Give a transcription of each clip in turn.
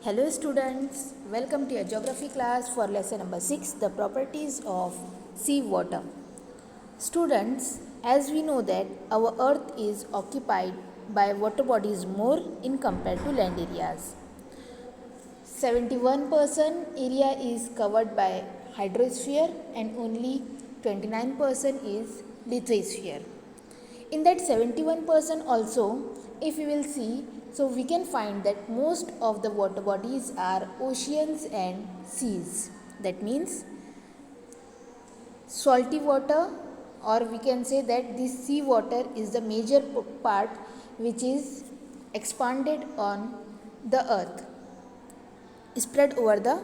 Hello students, welcome to your geography class for lesson number 6, the properties of sea water. Students, as we know that our earth is occupied by water bodies more in compared to land areas. 71% area is covered by hydrosphere and only 29% is lithosphere. In that 71% also, if we will see, so we can find that most of the water bodies are oceans and seas. That means salty water, or we can say that this sea water is the major part which is expanded on the earth, spread over the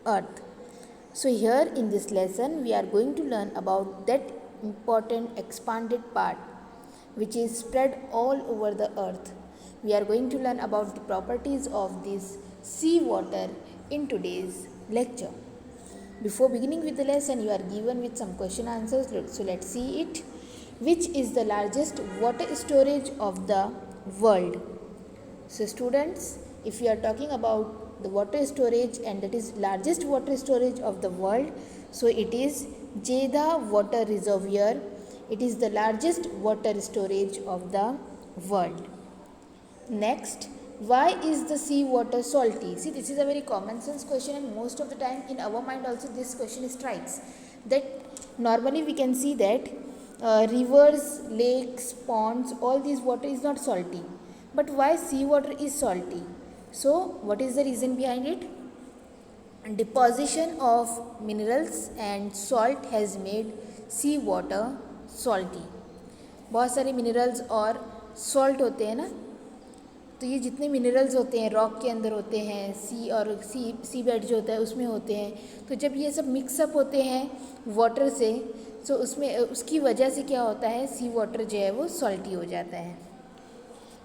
earth. So here in this lesson we are going to learn about that important expanded part which is spread all over the earth. We are going to learn about the properties of this sea water in today's lecture. Before beginning with the lesson, you are given with some question answers. So let's see it. Which is the largest water storage of the world? So students, if you are talking about the water storage, and that is largest water storage of the world, so it is Jeddah water reservoir. It is the largest water storage of the world. Next, why is the sea water salty? See, this is a very common sense question, and most of the time in our mind also this question strikes. That normally we can see that rivers, lakes, ponds, all these water is not salty. But why sea water is salty? So, what is the reason behind it? Deposition of minerals and salt has made sea water salty. बहुत सारे minerals और salt होते हैं ना, तो ये जितने minerals होते हैं रॉक के अंदर होते हैं, सी बेड जो होता है उसमें होते हैं, तो जब ये सब मिक्सअप होते हैं वाटर से, तो उसमें उसकी वजह से क्या होता है, सी वाटर जो है वो सॉल्टी हो जाता है.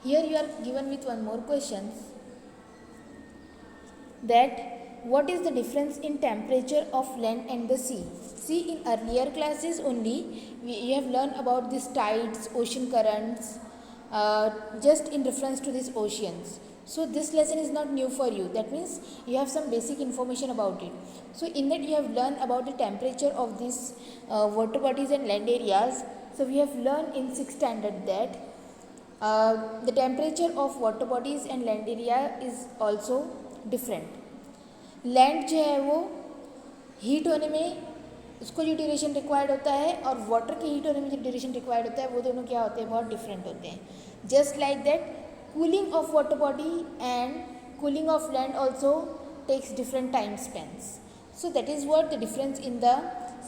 Here you are given with one more question, that what is the difference in temperature of land and the sea? See, in earlier classes only you have learned about these tides, ocean currents, just in reference to these oceans. So this lesson is not new for you. That means you have some basic information about it. So in that you have learned about the temperature of these water bodies and land areas. So we have learned in 6th standard that the temperature of water bodies and land area is also different. Land जो है वो heat होने में उसको जो duration required होता है और वाटर की हीट होने में जो ड्यूरेशन रिक्वायर्ड होता है वो दोनों क्या होते हैं, बहुत डिफरेंट होते हैं. Just like that cooling of water body and cooling of land also takes different time spans. So that is what the difference in the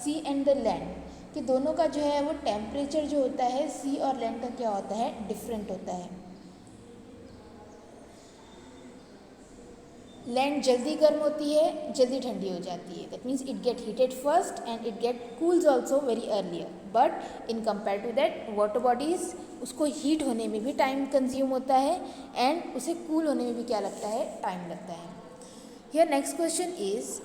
sea and the land, कि दोनों का जो है वो टेम्परेचर जो होता है सी और लैंड का क्या होता है, डिफरेंट होता है. लैंड जल्दी गर्म होती है, जल्दी ठंडी हो जाती है. That means it get heated first and it get cools also very earlier. But in compare to that water bodies, उसको हीट होने में भी टाइम कंज्यूम होता है एंड उसे कूल होने में भी क्या लगता है, टाइम लगता है. Here next question is,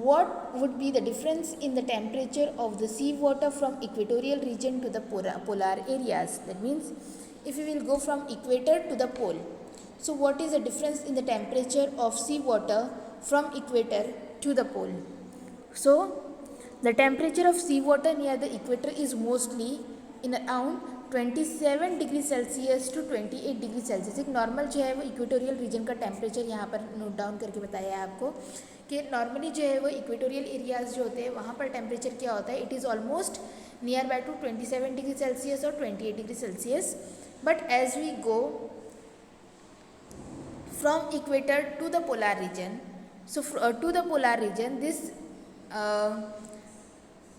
what would be the difference in the temperature of the sea water from equatorial region to the polar areas? That means if we will go from equator to the pole, so what is the difference in the temperature of sea water from equator to the pole? So the temperature of sea water near the equator is mostly in around 27 degree Celsius to 28 degree Celsius. एक normal जो है वो equatorial region का temperature यहाँ पर note down करके बताया है आपको, कि नॉर्मली जो है वो इक्वेटोरियल एरियाज जो होते हैं वहाँ पर टेम्परेचर क्या होता है, it is almost near by to 27 degree Celsius और 28 degree Celsius. But as we go from equator to the polar region, so to the polar region this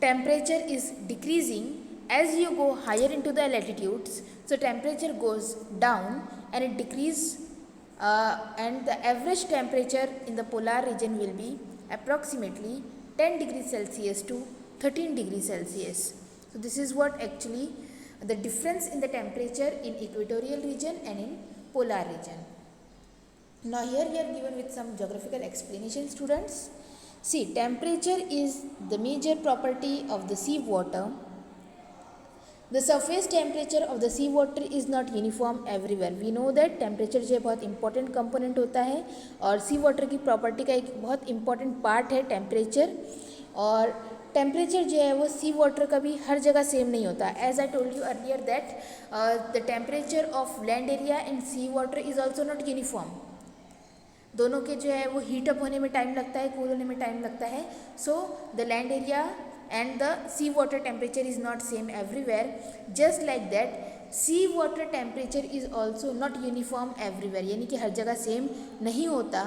temperature is decreasing as you go higher into the latitudes. So temperature goes down and it decreases, and the average temperature in the polar region will be approximately 10 degrees Celsius to 13 degrees Celsius. So this is what actually the difference in the temperature in equatorial region and in polar region. Now here we are given with some geographical explanation, students. See, temperature is the major property of the sea water. The surface temperature of the sea water is not uniform everywhere. We know that temperature जो है बहुत important component होता है और सी water की property का एक बहुत इंपॉर्टेंट पार्ट है टेम्परेचर. और टेम्परेचर जो है वो सी वाटर का भी हर जगह सेम नहीं होता. As I told you earlier that the temperature of land area and sea water is also not uniform. दोनों के जो है वो हीट अप होने में टाइम लगता है, कूल होने में टाइम लगता है. So the land area and the sea water temperature is not same everywhere. Just like that sea water temperature is also not uniform everywhere, यानी कि हर जगह सेम नहीं होता.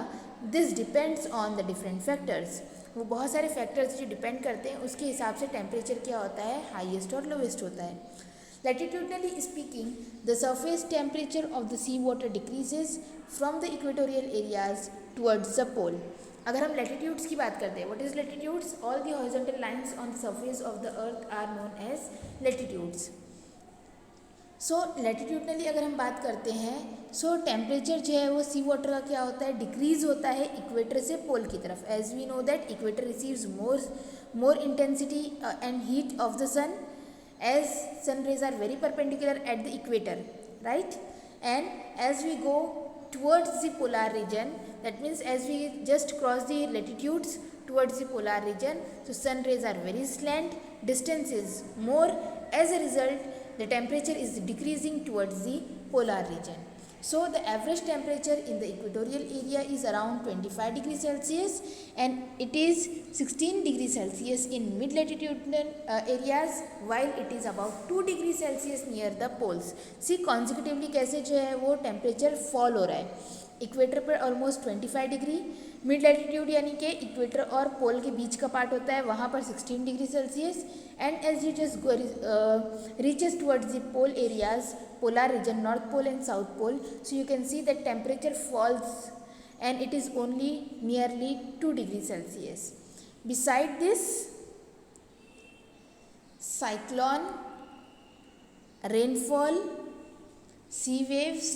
This depends on the different factors. वो बहुत सारे factors जो depend करते हैं उसके हिसाब से टेम्परेचर क्या होता है, हाईएस्ट और लोवेस्ट होता है. Latitudinally speaking, the surface temperature of the sea water decreases from the equatorial areas towards the pole. अगर हम लैटिट्यूड्स की बात करते हैं, what is latitudes? All the horizontal lines on surface of the earth are known as latitudes. So latitudinally अगर हम बात करते हैं, सो टेम्परेचर जो है वो सी वाटर का क्या होता है, डिक्रीज होता है इक्वेटर से पोल की तरफ. As we know that equator receives more intensity and heat of the sun as sun rays are very perpendicular at the equator, right? And as we go towards the polar region, that means as we just cross the latitudes towards the polar region, so sun rays are very slant, distance is more. As a result, the temperature is decreasing towards the polar region. So the average temperature in the equatorial area is around 25 degrees Celsius and it is 16 degrees Celsius in mid latitudinal areas, while it is about 2 degrees Celsius near the poles. See consecutively कैसे जो है वो temperature fall हो रहा है. Equator पर almost 25 degree, mid latitude यानी कि इक्वेटर और पोल के बीच का पार्ट होता है वहाँ पर 16 degree Celsius. And as you just reaches towards the pole areas, polar region, north pole and south pole, so you can see that temperature falls and it is only nearly 2 degrees Celsius. Beside this, cyclone, rainfall, sea waves,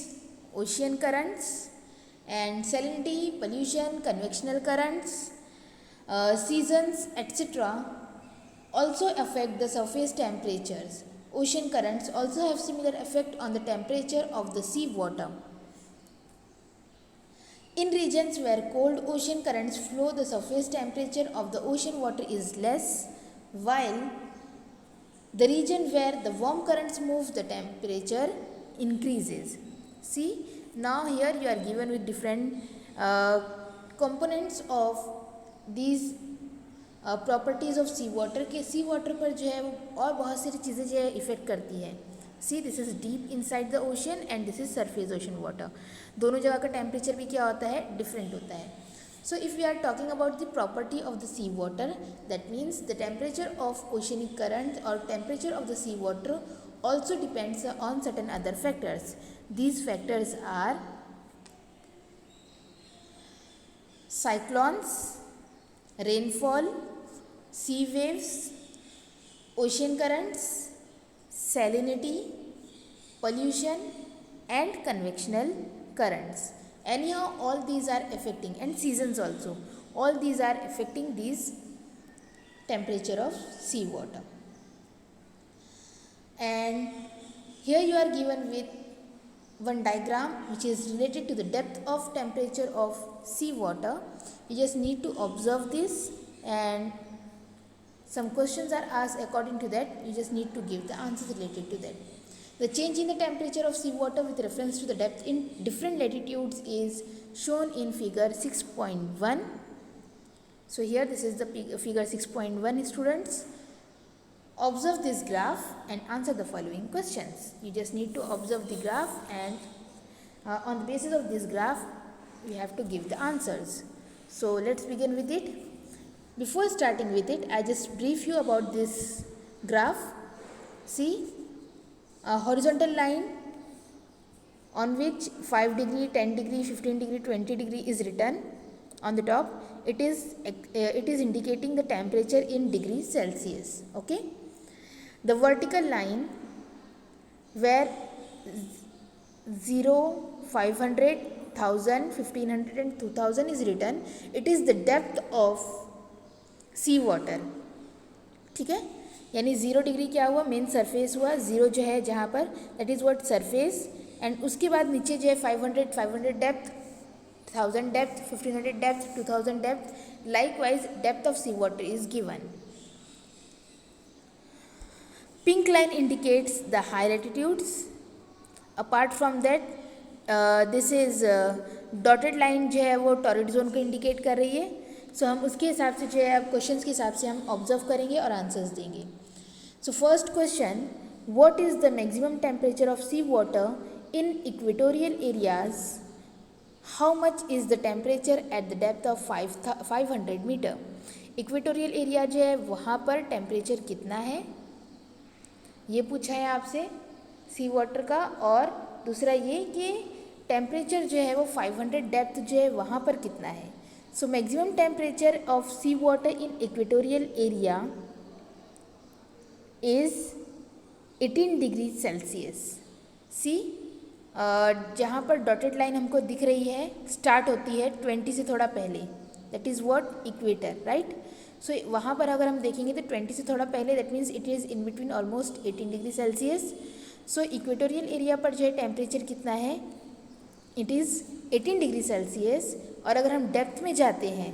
ocean currents and salinity, pollution, convectional currents, seasons, etc. also affect the surface temperatures. Ocean currents also have similar effect on the temperature of the sea water. In regions where cold ocean currents flow, the surface temperature of the ocean water is less, while the region where the warm currents move, the temperature increases. See, now here you are given with different components of these properties of sea water के. Sea water पर जो है वो और बहुत सारी चीज़ें जो है इफ़ेक्ट करती है. See this is deep inside the ocean and this is surface ocean water. दोनों जगह का टेम्परेचर भी क्या होता है, डिफरेंट होता है. So if we are talking about the property of the sea water, that means the temperature of oceanic current और temperature of the sea water also depends on certain other factors. These factors are cyclones, rainfall, sea waves, ocean currents, salinity, pollution and convectional currents. Anyhow, all these are affecting, and seasons also, all these are affecting these temperature of sea water. And here you are given with one diagram which is related to the depth of temperature of sea water. You just need to observe this and some questions are asked according to that. You just need to give the answers related to that. The change in the temperature of sea water with reference to the depth in different latitudes is shown in figure 6.1. So here this is the figure 6.1, students. Observe this graph and answer the following questions. You just need to observe the graph and on the basis of this graph we have to give the answers. So let's begin with it. Before starting with it, I just brief you about this graph. See, a horizontal line on which 5 degree, 10 degree, 15 degree, 20 degree is written on the top. It is indicating the temperature in degrees Celsius. Okay. The vertical line where 0, 500, 1000, 1500 and 2000 is written, it is the depth of sea water. ठीक है, यानी 0 degree क्या हुआ, main surface हुआ, 0 जो है जहाँ पर that is what surface, and उसके बाद नीचे जो है 500 depth, 1000 depth, 1500 depth, 2000 depth, likewise depth of sea water is given. Pink line indicates the high latitudes. Apart from that, this is dotted line जो है वो टॉरिड जोन को indicate कर रही है. सो हम उसके हिसाब से जो है अब क्वेश्चंस के हिसाब से हम ऑब्जर्व करेंगे और आंसर्स देंगे. So first question, what is the maximum temperature of sea water in equatorial areas? How much is the temperature at the depth of 500 metre? Equatorial area जो है वहाँ पर टेम्परेचर कितना है, ये पूछा है आपसे सी वाटर का. और दूसरा ये कि टेम्परेचर जो है वो 500 डेप्थ जो है वहाँ पर कितना है. So maximum temperature of sea water in equatorial area is 18 degree Celsius. See जहाँ पर डॉटेड लाइन हमको दिख रही है स्टार्ट होती है 20 से थोड़ा पहले, that is what equator, right. So वहाँ पर अगर हम देखेंगे तो 20 से थोड़ा पहले, that means it is in between almost 18 degree Celsius. So equatorial area पर जो है टेम्परेचर कितना है, इट इज़ 18 डिग्री सेल्सियस. और अगर हम डेप्थ में जाते हैं,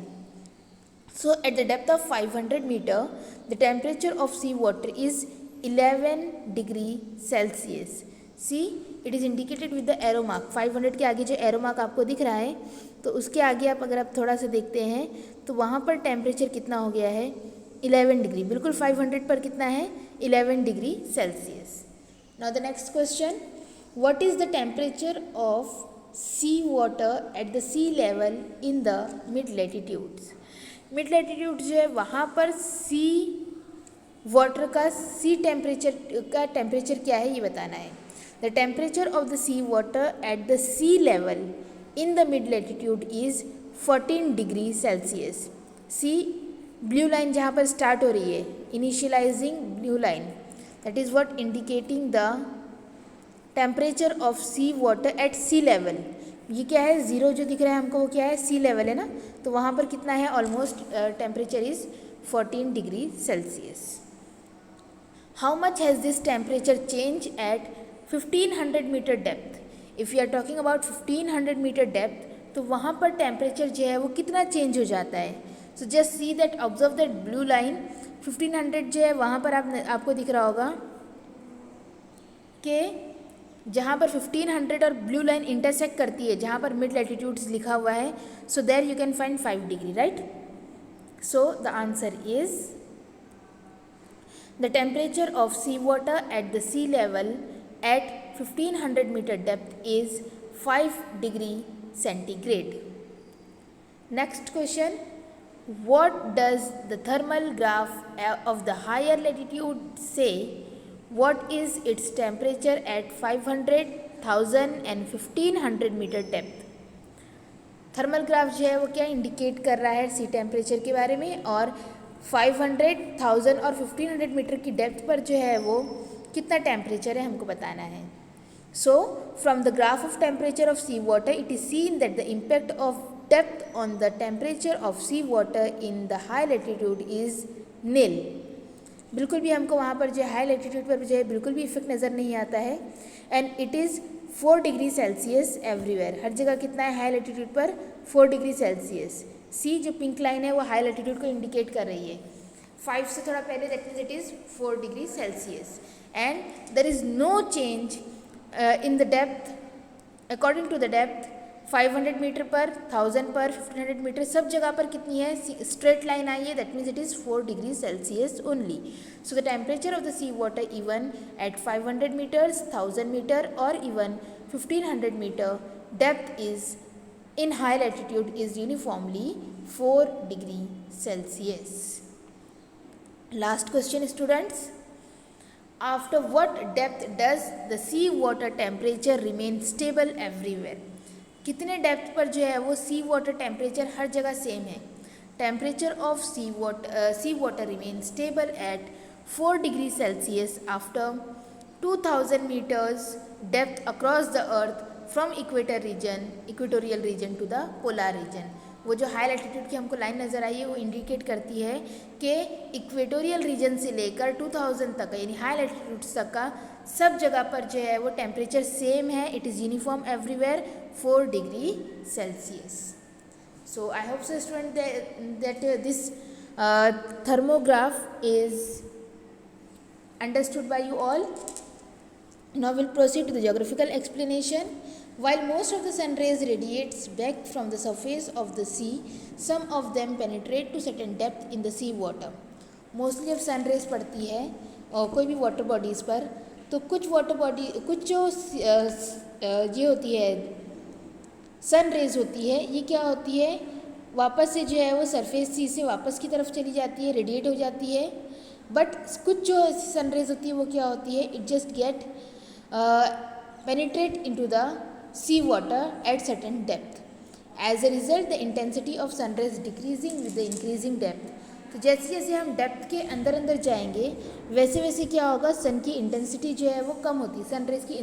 so at the depth of 500 metre the temperature of sea water is 11 degree Celsius. See it is indicated with the arrow mark. 500 के आगे जो एरो मार्क आपको दिख रहा है, तो उसके आगे आप अगर आप थोड़ा सा देखते हैं तो वहाँ पर टेम्परेचर कितना हो गया है, 11 डिग्री. बिल्कुल 500 पर कितना है, 11 degree Celsius. Now the next question, what is the temperature of sea water at the sea level in the mid latitudes? Mid latitude जो है वहाँ पर सी वाटर का सी टेम्परेचर क्या है ये बताना है. The temperature of the sea water at the sea level in the mid latitude is 14 degree Celsius. See, blue line जहाँ पर start हो रही है, initializing blue line, that is what indicating the temperature of sea water at sea level. ये क्या है, 0 जो दिख रहा है हमको वो क्या है, sea level है ना. तो वहाँ पर कितना है, almost temperature is 14 degree Celsius. How much has this temperature changed at 1500 metre depth? If you are talking about 1500 metre depth, तो वहाँ पर टेम्परेचर जो है वो कितना चेंज हो जाता है. So just see that, observe that blue line. 1500 जो है वहाँ पर आपको दिख रहा होगा कि जहाँ पर 1500 और ब्लू लाइन इंटरसेक्ट करती है, जहाँ पर मिड लैटिट्यूड्स लिखा हुआ है, so there you can find 5 degree, right. So the answer is the temperature of sea water at the sea level at 1500 meter depth is 5 degree centigrade. Next question, what does the thermal graph of the higher latitude say? What is its temperature at 500, 1000 and 1500 meter depth? Thermal graph जो है वो क्या indicate कर रहा है सी temperature के बारे में, और 500, 1000 और 1500 मीटर की डेप्थ पर जो है वो कितना टेम्परेचर है हमको बताना है. So from the graph of temperature of sea water it is seen that the impact of depth on the temperature of sea water in the high latitude is nil. बिल्कुल भी हमको वहाँ पर जो हाई लैटिट्यूड पर जो है बिल्कुल भी इफेक्ट नज़र नहीं आता है. And it is 4 degree Celsius everywhere. हर जगह कितना है हाई लैटिट्यूड पर, 4 डिग्री सेल्सियस. सी जो पिंक लाइन है वो हाई लैटिट्यूड को इंडिकेट कर रही है. 5 से थोड़ा पहले, that means it is 4 degree Celsius. And there is no change in the depth according to the depth. 500 metre पर, 1000 पर, 1500 मीटर, सब जगह पर कितनी है, स्ट्रेट लाइन आई है, that means it is 4 degree Celsius only. So the temperature of the sea water even at 500 metres, 1000 metre और even 1500 metre depth is in high latitude is uniformly 4 degree Celsius. Last question students. After what depth does the sea water temperature remain stable everywhere? कितने depth पर जो है वो सी water temperature हर जगह same है. Temperature of sea water remain stable at 4 degree Celsius after 2000 meters depth across the earth from equatorial region to the polar region. वो जो high latitude की हमको लाइन नज़र आई है वो इंडिकेट करती है कि इक्वेटोरियल रीजन से लेकर 2000 तक का यानी हाई लैटिट्यूड्स तक का सब जगह पर जो है वो टेम्परेचर सेम है. It is uniform everywhere 4 degree Celsius. So I hope so student that this thermograph is understood by you all. Now we'll proceed to the geographical explanation. While most of the sun rays radiates back from the surface of the sea, some of them penetrate to certain depth in the sea water. Mostly जब sun rays पड़ती है और कोई भी water bodies पर, तो कुछ water body कुछ जो ये होती है सन रेज होती है, ये क्या होती है वापस से जो है वो सरफेस सी से वापस की तरफ चली जाती है, रेडिएट हो जाती है. बट कुछ जो सन रेज होती है वो क्या होती है, it just get penetrate into the sea water at certain depth. As a result the intensity of sun rays decreasing with the increasing depth. तो जैसे जैसे हम डेप्थ के अंदर अंदर जाएंगे वैसे वैसे क्या होगा, सन की इंटेंसिटी जो है वो कम होती है. सन रेज की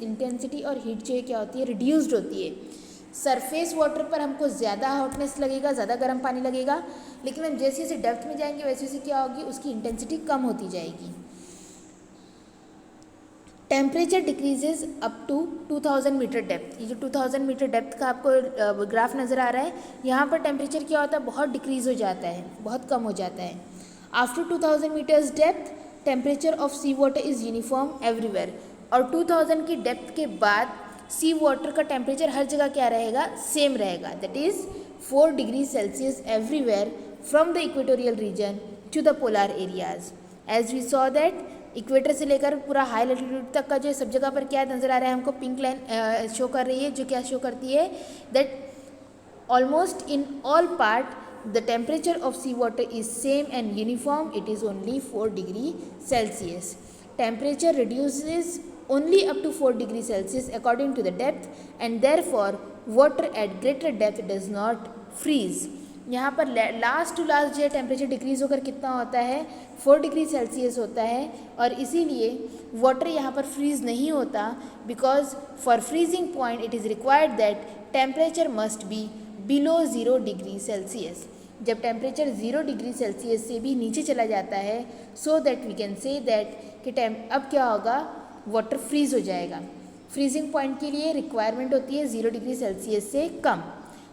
इंटेंसिटी और हीट जो है क्या होती है, रिड्यूस्ड होती है. सरफेस वाटर पर हमको ज़्यादा हॉटनेस लगेगा, ज़्यादा गर्म पानी लगेगा, लेकिन हम जैसे जैसे डेप्थ में जाएंगे वैसे वैसे क्या होगी, उसकी इंटेंसिटी कम होती जाएगी. Temperature decreases up to 2000 metre depth. ये जो 2000 मीटर डेप्थ का आपको ग्राफ नज़र आ रहा है, यहाँ पर टेम्परेचर क्या होता है, बहुत डिक्रीज़ हो जाता है, बहुत कम हो जाता है. After 2000 metres depth temperature of sea water is uniform everywhere. और 2000 की डेप्थ के बाद सी वाटर का टेम्परेचर हर जगह क्या रहेगा, सेम रहेगा. That is 4 degree Celsius everywhere from the equatorial region to the polar areas. As we saw that equator से लेकर पूरा हाई लैटिट्यूड तक का जो सब जगह पर क्या नज़र आ रहा है हमको, पिंक लाइन शो कर रही है, जो क्या शो करती है that almost in all part the temperature of sea water is same and uniform. It is only 4 degree Celsius. Temperature reduces only up to 4 degree Celsius according to the depth, and therefore water at greater depth does not freeze. यहाँ पर last to last जो है temperature decrease होकर कितना होता है, 4 degree Celsius होता है. और इसीलिए वाटर यहाँ पर फ्रीज नहीं होता, because for freezing point it is required that temperature must be below 0 degree Celsius. जब टेम्परेचर 0 डिग्री सेल्सियस से भी नीचे चला जाता है, so that we can say that कि अब क्या होगा, वाटर फ्रीज हो जाएगा. फ्रीजिंग पॉइंट के लिए रिक्वायरमेंट होती है 0 डिग्री सेल्सियस से कम.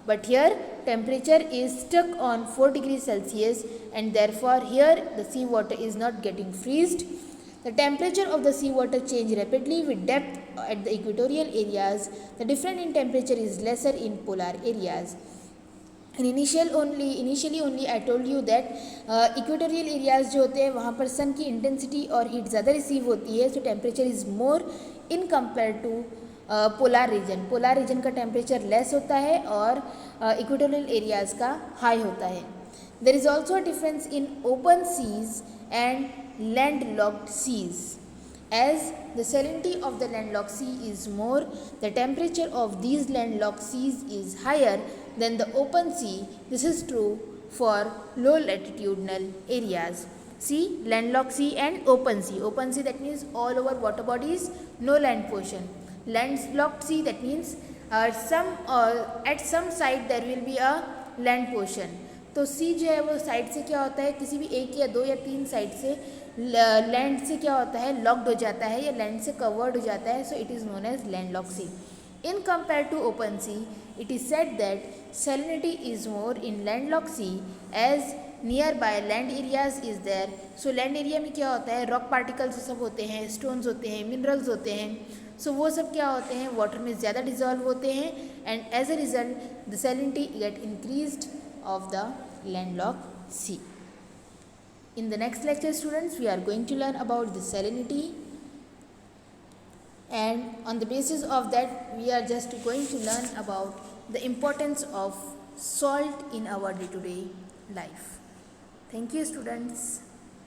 But here temperature is stuck on 4 degree Celsius and therefore here the sea water is not getting freezed. The temperature of the sea water change rapidly with depth at the equatorial areas. The difference in temperature is lesser in polar areas. And initially only I told you that equatorial areas जो होते हैं वहाँ पर सन की intensity और heat ज़्यादा receive होती है, so temperature is more in compare to polar region. Polar region का टेम्परेचर लेस होता है और इक्वेटोरियल एरियाज का हाई होता है. There is also a difference in open seas and landlocked seas. As the salinity of the landlocked sea is more, the temperature of these landlocked seas is higher than the open sea. This is true for low latitudinal areas. See, landlocked sea and open sea. Open sea, that means all over water bodies, no land portion. Landlocked sea, that means at some side there will be a land portion. तो सी जो है वो side से क्या होता है, किसी भी एक या दो या तीन साइड से लैंड से क्या होता है, लॉक्ड हो जाता है या लैंड से कवर्ड हो जाता है. So it is known as landlocked sea. In compare to open sea, it is said that salinity is more in landlocked sea as near by land areas is there. So land area में क्या होता है, rock particles सब होते हैं, stones होते हैं, minerals होते हैं. सो वो सब क्या होते हैं, वाटर में ज़्यादा डिजॉल्व होते हैं, and as a result the salinity get increased of the landlocked sea. In the next lecture, students, we are going to learn about the salinity, and on the basis of that we are just going to learn about the importance of salt in our day-to-day life. Thank you, students.